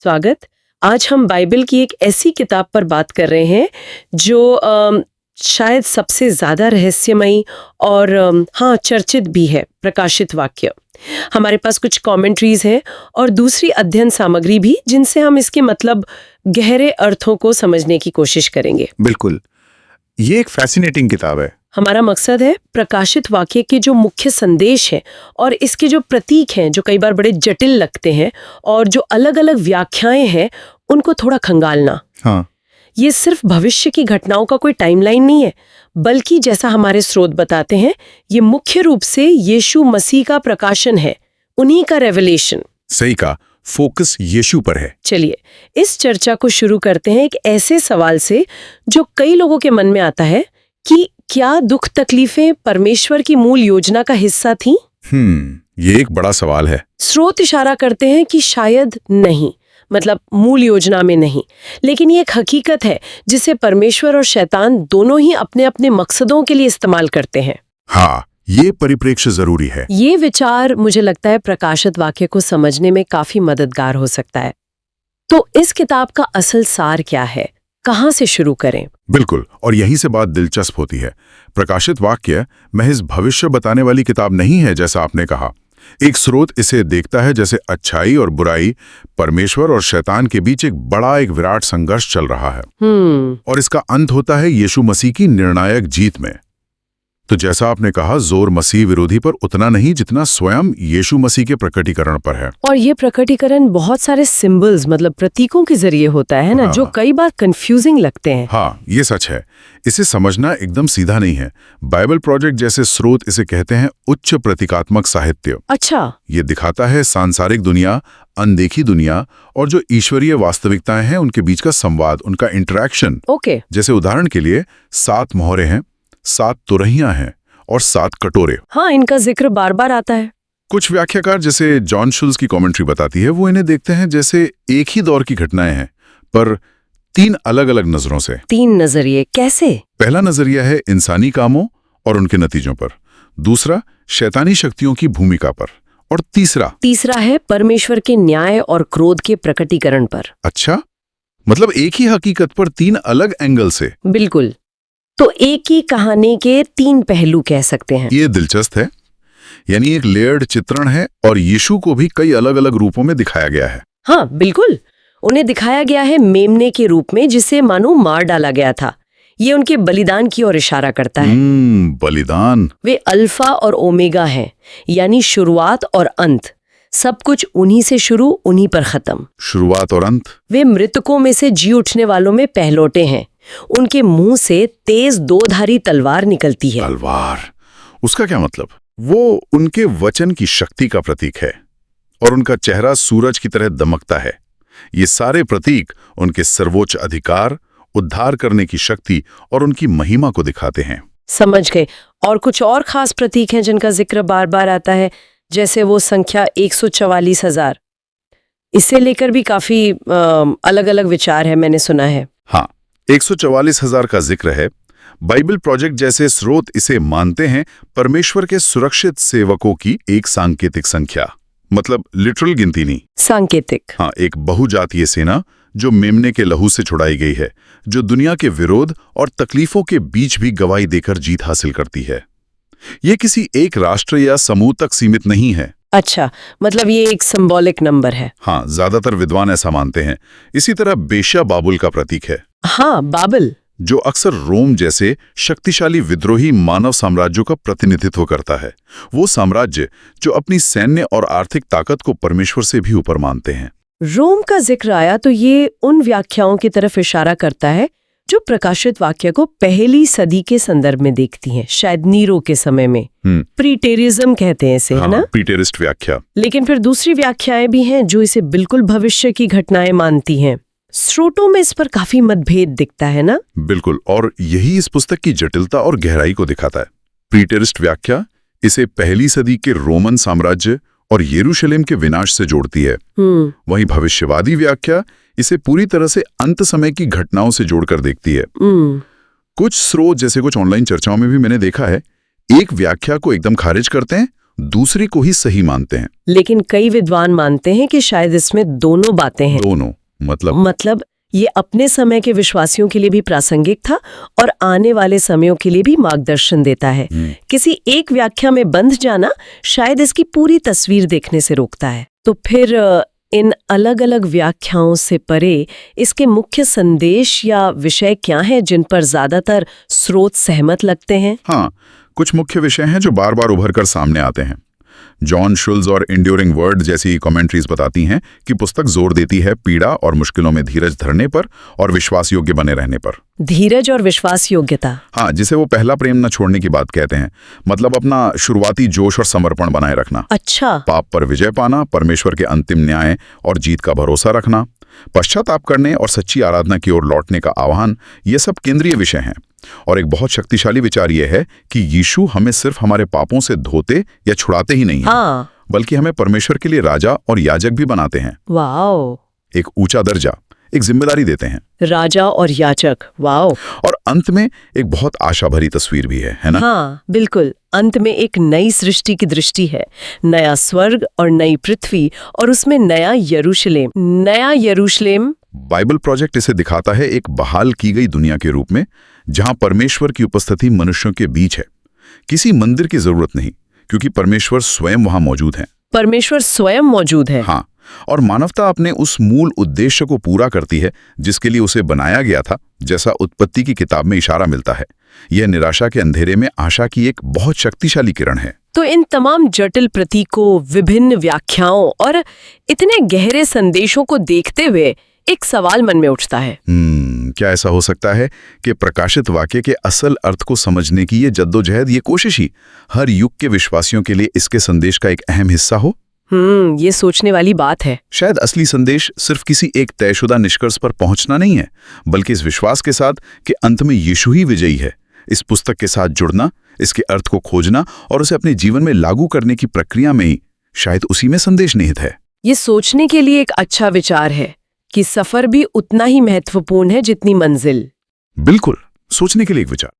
स्वागत। आज हम बाइबल की एक ऐसी किताब पर बात कर रहे हैं जो शायद सबसे ज्यादा रहस्यमयी और चर्चित भी है, प्रकाशित वाक्य। हमारे पास कुछ कमेंट्रीज हैं और दूसरी अध्ययन सामग्री भी जिनसे हम इसके मतलब गहरे अर्थों को समझने की कोशिश करेंगे। बिल्कुल, ये एक फैसिनेटिंग किताब है। हमारा मकसद है प्रकाशित वाक्य के जो मुख्य संदेश हैं और इसके जो प्रतीक हैं जो कई बार बड़े जटिल लगते हैं और जो अलग अलग व्याख्याएं हैं उनको थोड़ा खंगालना। हाँ, ये सिर्फ भविष्य की घटनाओं का कोई टाइमलाइन नहीं है, बल्कि जैसा हमारे स्रोत बताते हैं ये मुख्य रूप से यीशु मसीह का प्रकाशन है, उन्हीं का रेवलेशन। सही कहा, फोकस यीशु पर है। चलिए इस चर्चा को शुरू करते हैं एक ऐसे सवाल से जो कई लोगों के मन में आता है कि क्या दुख तकलीफें परमेश्वर की मूल योजना का हिस्सा थीं? ये एक बड़ा सवाल है। स्रोत इशारा करते हैं कि शायद नहीं, मतलब मूल योजना में नहीं, लेकिन ये एक हकीकत है जिसे परमेश्वर और शैतान दोनों ही अपने अपने मकसदों के लिए इस्तेमाल करते हैं। हाँ, ये परिप्रेक्ष्य जरूरी है। ये विचार मुझे लगता है प्रकाशित वाक्य को समझने में काफी मददगार हो सकता है। तो इस किताब का असल सार क्या है, कहाँ से शुरू करें? बिल्कुल, और यहीं से बात दिलचस्प होती है। प्रकाशित वाक्य महज भविष्य बताने वाली किताब नहीं है, जैसा आपने कहा। एक स्रोत इसे देखता है जैसे अच्छाई और बुराई, परमेश्वर और शैतान के बीच एक विराट संघर्ष चल रहा है। और इसका अंत होता है यीशु मसीह की निर्णायक जीत में। तो जैसा आपने कहा, जोर मसीह विरोधी पर उतना नहीं जितना स्वयं यीशु मसीह के प्रकटीकरण पर है। और ये प्रकटीकरण बहुत सारे सिंबल्स, मतलब प्रतीकों के जरिए होता है ना। हाँ। जो कई बार कंफ्यूजिंग लगते हैं। हाँ, ये सच है। इसे समझना एकदम सीधा नहीं है। बाइबल प्रोजेक्ट जैसे स्रोत इसे कहते हैं उच्च प्रतीकात्मक साहित्य। अच्छा। ये दिखाता है सांसारिक दुनिया, अनदेखी दुनिया और जो ईश्वरीय वास्तविकताएं हैं उनके बीच का संवाद, उनका इंटरेक्शन। ओके। जैसे उदाहरण के लिए 7 मोहरे हैं, 7 तुरहियां हैं और 7 कटोरे। हाँ, इनका जिक्र बार बार आता है। कुछ व्याख्याकार जैसे जॉन शुल्स की कमेंट्री बताती है, वो इन्हें देखते हैं जैसे एक ही दौर की घटनाएं हैं, पर 3 अलग अलग नजरों से। 3 नजरिए कैसे? पहला नजरिया है इंसानी कामों और उनके नतीजों पर, दूसरा शैतानी शक्तियों की भूमिका पर, और तीसरा है परमेश्वर के न्याय और क्रोध के प्रकटीकरण पर। अच्छा, मतलब एक ही हकीकत पर 3 अलग एंगल से। बिल्कुल। तो एक ही कहानी के 3 पहलू कह सकते हैं। ये दिलचस्प है, यानी एक लेयर्ड चित्रण है और यीशु को भी कई अलग अलग रूपों में दिखाया गया है। हाँ बिल्कुल, उन्हें दिखाया गया है मेमने के रूप में, जिसे मानो मार डाला गया था। ये उनके बलिदान की ओर इशारा करता है। बलिदान। वे अल्फा और ओमेगा हैं, यानी शुरुआत और अंत। सब कुछ उन्हीं से शुरू, उन्हीं पर खत्म। शुरुआत और अंत। वे मृतकों में से जी उठने वालों में पहलौटे हैं। उनके मुंह से तेज 2-धारी तलवार निकलती है। तलवार, उसका क्या मतलब? वो उनके वचन की शक्ति का प्रतीक है और उनका चेहरा सूरज की तरह दमकता है। ये सारे प्रतीक उनके सर्वोच्च अधिकार, उद्धार करने की शक्ति और उनकी महिमा को दिखाते हैं। समझ गए। और कुछ और खास प्रतीक हैं जिनका जिक्र बार बार आता है, जैसे वो संख्या 144,000। इसे लेकर भी काफी अलग अलग विचार है, मैंने सुना है। हाँ, 144,000 का जिक्र है। बाइबल प्रोजेक्ट जैसे स्रोत इसे मानते हैं परमेश्वर के सुरक्षित सेवकों की एक सांकेतिक संख्या, मतलब लिटरल गिनती नहीं, सांकेतिक। हाँ, एक बहुजातीय सेना जो मेमने के लहू से छुड़ाई गई है, जो दुनिया के विरोध और तकलीफों के बीच भी गवाही देकर जीत हासिल करती है। ये किसी एक राष्ट्र या समूह तक सीमित नहीं है। अच्छा, मतलब ये एक सिंबॉलिक नंबर है। हाँ, ज्यादातर विद्वान ऐसा मानते हैं। इसी तरह बेशा बाबुल का प्रतीक है। हाँ, बाबल, जो अक्सर रोम जैसे शक्तिशाली विद्रोही मानव साम्राज्यों का प्रतिनिधित्व करता है। वो साम्राज्य जो अपनी सैन्य और आर्थिक ताकत को परमेश्वर से भी ऊपर मानते हैं। रोम का जिक्र आया तो ये उन व्याख्याओं की तरफ इशारा करता है जो प्रकाशित वाक्य को पहली सदी के संदर्भ में देखती हैं, शायद नीरो के समय में। प्रीटेरिज्म कहते हैं इसे, है ना? प्रीटेरिस्ट व्याख्या। लेकिन फिर दूसरी व्याख्याएं भी हैं जो इसे बिल्कुल भविष्य की घटनाएं मानती हैं। स्रोतों में इस पर काफी मतभेद दिखता है ना? बिल्कुल, और यही इस पुस्तक की जटिलता और गहराई को दिखाता है। प्रीटेरिस्ट व्याख्या इसे पहली सदी के रोमन साम्राज्य और यरूशलेम के विनाश से जोड़ती है। वहीं भविष्यवादी व्याख्या इसे पूरी तरह से अंत समय की घटनाओं से जोड़कर देखती है। कुछ स्रोत, जैसे कुछ ऑनलाइन चर्चाओं में भी मैंने देखा है, एक व्याख्या को एकदम खारिज करते हैं, दूसरे को ही सही मानते हैं। लेकिन कई विद्वान मानते हैं कि शायद इसमें दोनों बातें हैं। दोनों मतलब ये अपने समय के विश्वासियों के लिए भी प्रासंगिक था और आने वाले समयों के लिए भी मार्गदर्शन देता है। किसी एक व्याख्या में बंध जाना शायद इसकी पूरी तस्वीर देखने से रोकता है। तो फिर इन अलग अलग व्याख्याओं से परे इसके मुख्य संदेश या विषय क्या हैं जिन पर ज्यादातर स्रोत सहमत लगते हैं? हाँ, कुछ मुख्य विषय हैं जो बार बार उभर कर सामने आते हैं। जॉन शुल्ज और इंड्यूरिंग वर्ड जैसी कमेंट्रीज बताती हैं कि पुस्तक जोर देती है पीड़ा और मुश्किलों में धीरज धरने पर और विश्वास योग्य बने रहने पर। धीरज और विश्वास योग्यता, हाँ, जिसे वो पहला प्रेम न छोड़ने की बात कहते हैं। मतलब अपना शुरुआती जोश और समर्पण बनाए रखना। अच्छा। पाप पर विजय पाना, परमेश्वर के अंतिम न्याय और जीत का भरोसा रखना, पश्चाताप करने और सच्ची आराधना की ओर लौटने का आह्वान, ये सब केंद्रीय विषय हैं। और एक बहुत शक्तिशाली विचार यह है कि यीशु हमें सिर्फ हमारे पापों से धोते या छुड़ाते ही नहीं हैं, बल्कि हमें परमेश्वर के लिए राजा और याजक भी बनाते हैं। वाओ! एक ऊंचा दर्जा, एक जिम्मेदारी देते हैं। राजा और याजक, वाओ! और अंत में एक बहुत आशा भरी तस्वीर भी है ना? हाँ, बिल्कुल। अंत में एक नई सृष्टि की दृष्टि है, नया स्वर्ग और नई पृथ्वी, और उसमें नया यरूशलेम। नया यरूशलेम बाइबल प्रोजेक्ट इसे दिखाता है एक बहाल की गई दुनिया के रूप में, जहां परमेश्वर की उपस्थिति मनुष्यों के बीच है। किसी मंदिर की जरूरत नहीं, क्योंकि परमेश्वर स्वयं वहां मौजूद है। परमेश्वर स्वयं मौजूद है। हाँ, और मानवता अपने उस मूल उद्देश्य को पूरा करती है जिसके लिए उसे बनाया गया था, जैसा उत्पत्ति की किताब में इशारा मिलता है। यह निराशा के अंधेरे में आशा की एक बहुत शक्तिशाली किरण है। तो इन तमाम जटिल प्रतीकों, विभिन्न व्याख्याओं और इतने गहरे संदेशों को देखते हुए एक सवाल मन में उठता है। क्या ऐसा हो सकता है कि प्रकाशित वाक्य के असल अर्थ को समझने की ये जद्दोजहद, ये कोशिश ही हर युग के विश्वासियों के लिए इसके संदेश का एक अहम हिस्सा हो? ये सोचने वाली बात है। शायद असली संदेश सिर्फ किसी एक तयशुदा निष्कर्ष पर पहुंचना नहीं है, बल्कि इस विश्वास के साथ कि अंत में यीशु ही विजयी है। इस पुस्तक के साथ जुड़ना, इसके अर्थ को खोजना और उसे अपने जीवन में लागू करने की प्रक्रिया में ही शायद उसी में संदेश निहित है। ये सोचने के लिए एक अच्छा विचार है कि सफर भी उतना ही महत्वपूर्ण है जितनी मंजिल। बिल्कुल, सोचने के लिए एक विचार।